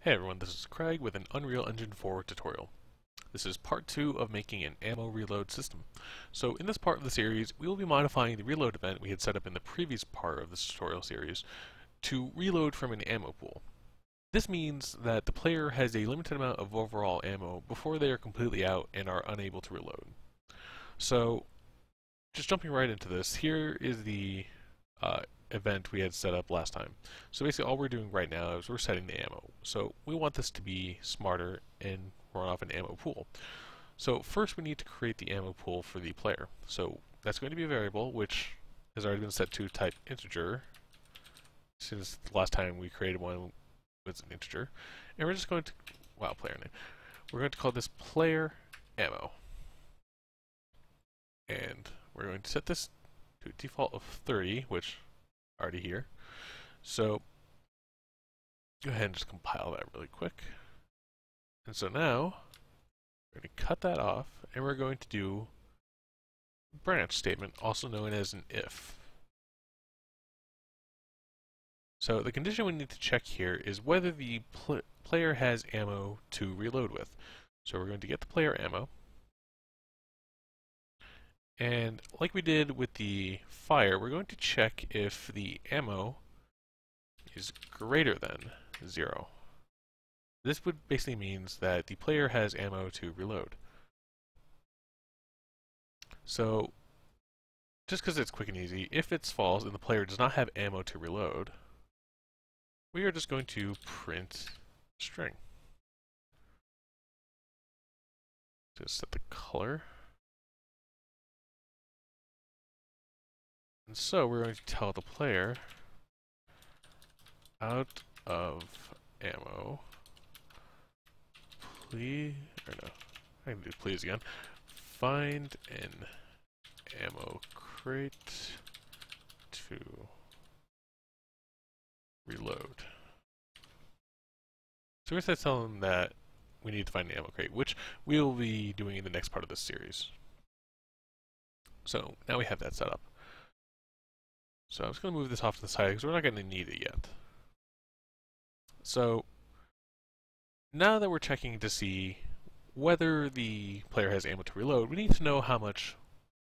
Hey everyone, this is Craig with an Unreal Engine 4 tutorial. This is part 2 of making an ammo reload system. So in this part of the series, we will be modifying the reload event we had set up in the previous part of this tutorial series to reload from an ammo pool. This means that the player has a limited amount of overall ammo before they are completely out and are unable to reload. So just jumping right into this, here is the event we had set up last time. So basically all we're doing right now is we're setting the ammo. So we want this to be smarter and run off an ammo pool. So first we need to create the ammo pool for the player. So that's going to be a variable which has already been set to type integer since the last time we created one was an integer. And we're just going to, player name. We're going to call this player ammo. And we're going to set this to a default of 30, which already here. So go ahead and just compile that really quick. And so now we're going to cut that off and we're going to do a branch statement, also known as an if. So the condition we need to check here is whether the player has ammo to reload with. So we're going to get the player ammo. And like we did with the fire, we're going to check if the ammo is greater than 0. This would basically means that the player has ammo to reload. So just because it's quick and easy, if it's false and the player does not have ammo to reload, we are just going to print string. Just set the color. And so we're going to tell the player out of ammo, please, or no, I can do please again, find an ammo crate to reload. So we're going to tell them that we need to find an ammo crate, which we will be doing in the next part of this series. So now we have that set up. So I'm just going to move this off to the side because we're not going to need it yet. So now that we're checking to see whether the player has ammo to reload, we need to know how much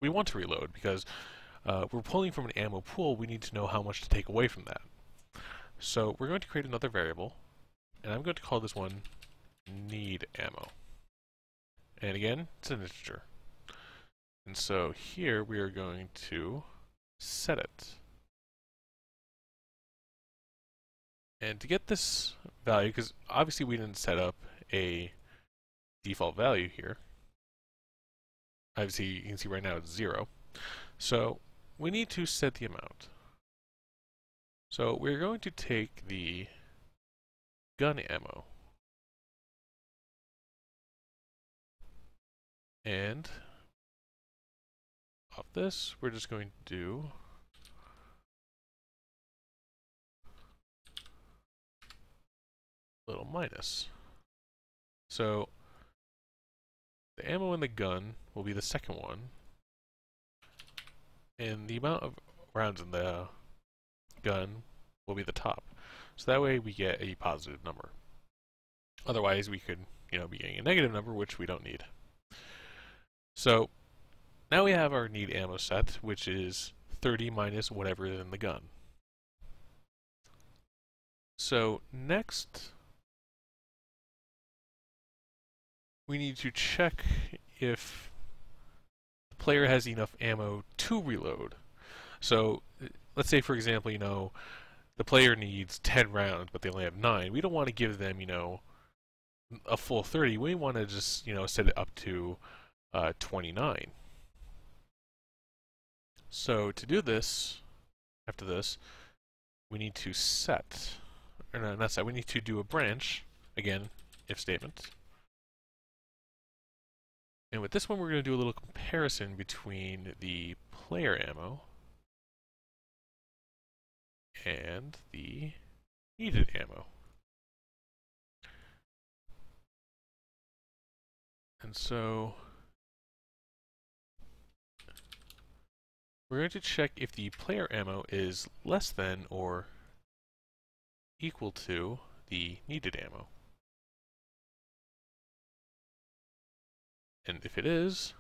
we want to reload because we're pulling from an ammo pool. We need to know how much to take away from that. So we're going to create another variable, and I'm going to call this one need ammo. And again, it's an integer. And so here we are going to set it. And to get this value, because obviously we didn't set up a default value here. Obviously you can see right now it's 0. So we need to set the amount. So we're going to take the gun ammo and off this we're just going to do little minus. So the ammo in the gun will be the second one, and the amount of rounds in the gun will be the top. So that way we get a positive number. Otherwise we could, be getting a negative number, which we don't need. So now we have our need ammo set, which is 30 minus whatever is in the gun. So next we need to check if the player has enough ammo to reload. So let's say, for example, the player needs 10 rounds, but they only have 9. We don't want to give them, a full 30. We want to just, set it up to 29. So to do this, after this, we need to set, or no, not set, we need to do a branch, again, if statement. And with this one, we're going to do a little comparison between the player ammo and the needed ammo. And so we're going to check if the player ammo is less than or equal to the needed ammo? And if it is,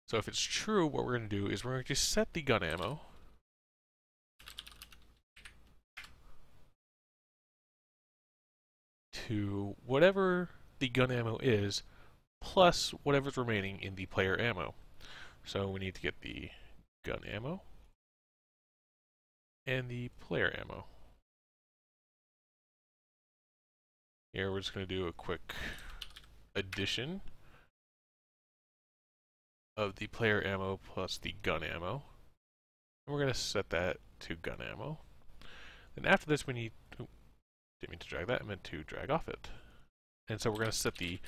so if it's true, what we're going to do is we're going to set the gun ammo to whatever the gun ammo is, plus whatever's remaining in the player ammo. So we need to get the gun ammo and the player ammo. Here we're just going to do a quick addition of the player ammo plus the gun ammo. And we're going to set that to gun ammo. Then after this we need, didn't mean to drag that, I meant to drag off it. And so we're going to set the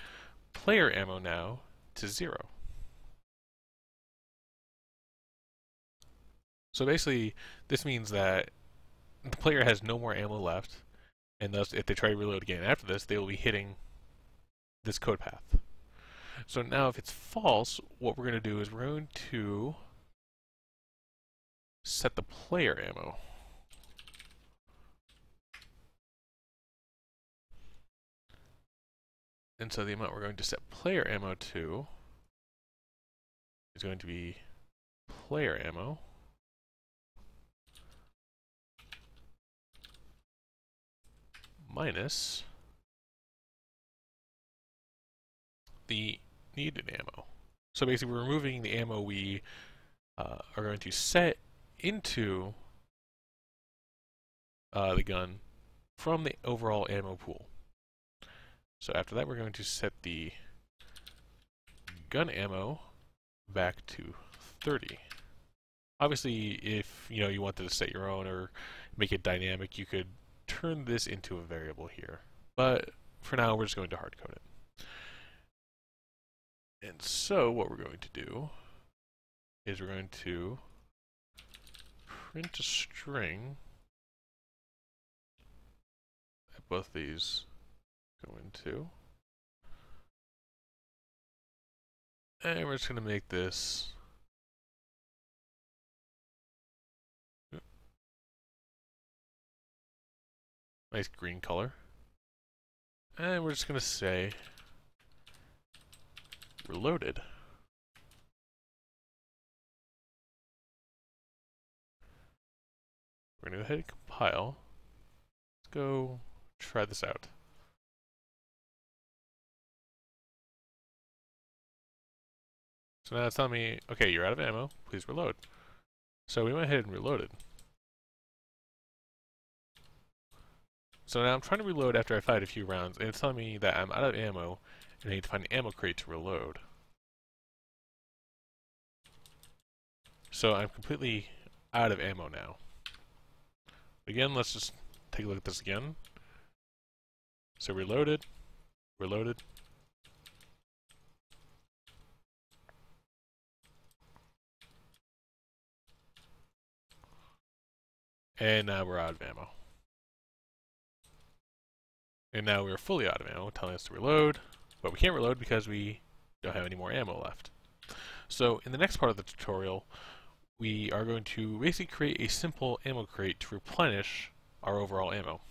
player ammo now to 0. So basically, this means that the player has no more ammo left, and thus if they try to reload again after this, they will be hitting this code path. So now if it's false, what we're going to do is we're going to set the player ammo. And so the amount we're going to set player ammo to is going to be player ammo minus the needed ammo. So basically we're removing the ammo we are going to set into the gun from the overall ammo pool. So after that we're going to set the gun ammo back to 30. Obviously if you wanted to set your own or make it dynamic, you could turn this into a variable here. But for now we're just going to hard code it. And so what we're going to do is we're going to print a string that both these go into. And we're just going to make this nice green color. And we're just going to say reloaded. We're going to go ahead and compile. Let's go try this out. So now it's telling me, okay, you're out of ammo, please reload. So we went ahead and reloaded. So now I'm trying to reload after I fired a few rounds, and it's telling me that I'm out of ammo, and I need to find an ammo crate to reload. So I'm completely out of ammo now. Again, let's just take a look at this again. So reloaded, reloaded. And now we're out of ammo. And now we're fully out of ammo, telling us to reload, but we can't reload because we don't have any more ammo left. So in the next part of the tutorial, we are going to basically create a simple ammo crate to replenish our overall ammo.